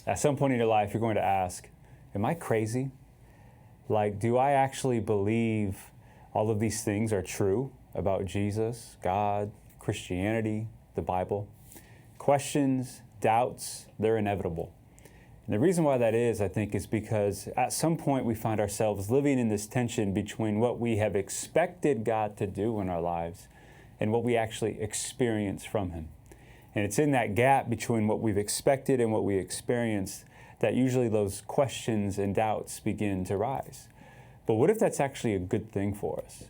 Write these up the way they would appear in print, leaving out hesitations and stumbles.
At some point in your life, you're going to ask, am I crazy? Like, do I actually believe all of these things are true about Jesus, God, Christianity, the Bible? Questions, doubts, they're inevitable. And the reason why that is, I think, is because at some point we find ourselves living in this tension between what we have expected God to do in our lives and what we actually experience from Him. And it's in that gap between what we've expected and what we experienced that usually those questions and doubts begin to rise. But what if that's actually a good thing for us?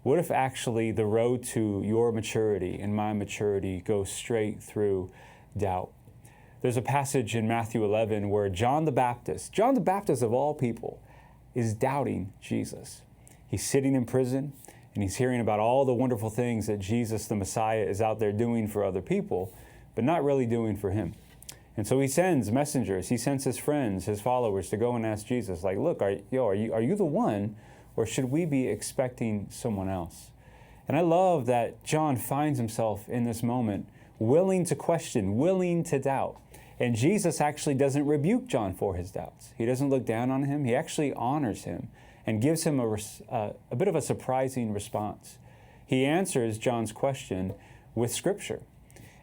What if actually the road to your maturity and my maturity goes straight through doubt? There's a passage in Matthew 11 where John the Baptist of all people, is doubting Jesus. He's sitting in prison and he's hearing about all the wonderful things that Jesus the Messiah is out there doing for other people, but not really doing for him. And so he sends messengers, he sends his friends, his followers to go and ask Jesus, like, look, are you the one, or should we be expecting someone else? And I love that John finds himself in this moment willing to question, willing to doubt. And Jesus actually doesn't rebuke John for his doubts. He doesn't look down on him. He actually honors him and gives him a bit of a surprising response. He answers John's question with Scripture.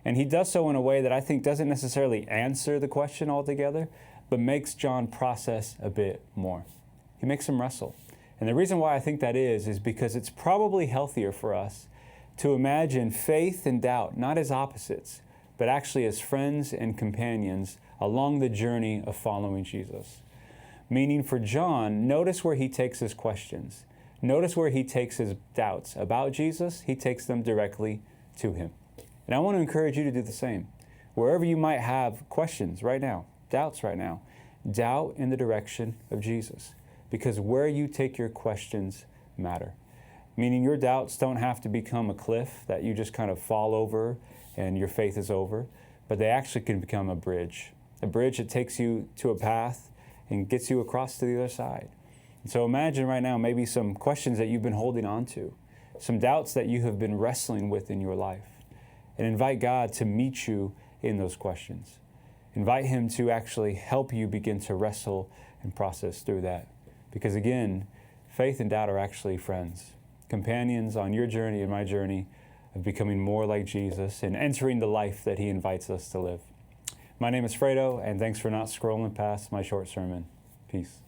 And he does so in a way that I think doesn't necessarily answer the question altogether, but makes John process a bit more. He makes him wrestle. And the reason why I think that is because it's probably healthier for us to imagine faith and doubt not as opposites, but actually as friends and companions along the journey of following Jesus. Meaning for John, notice where he takes his questions. Notice where he takes his doubts about Jesus, he takes them directly to him. And I want to encourage you to do the same. Wherever you might have questions right now, doubts right now, doubt in the direction of Jesus. Because where you take your questions matter. Meaning your doubts don't have to become a cliff that you just kind of fall over and your faith is over, but they actually can become a bridge that takes you to a path and gets you across to the other side. And so imagine right now maybe some questions that you've been holding on to, some doubts that you have been wrestling with in your life, and invite God to meet you in those questions. Invite Him to actually help you begin to wrestle and process through that. Because again, faith and doubt are actually friends, companions on your journey and my journey of becoming more like Jesus and entering the life that He invites us to live. My name is Fredo, and thanks for not scrolling past my short sermon. Peace.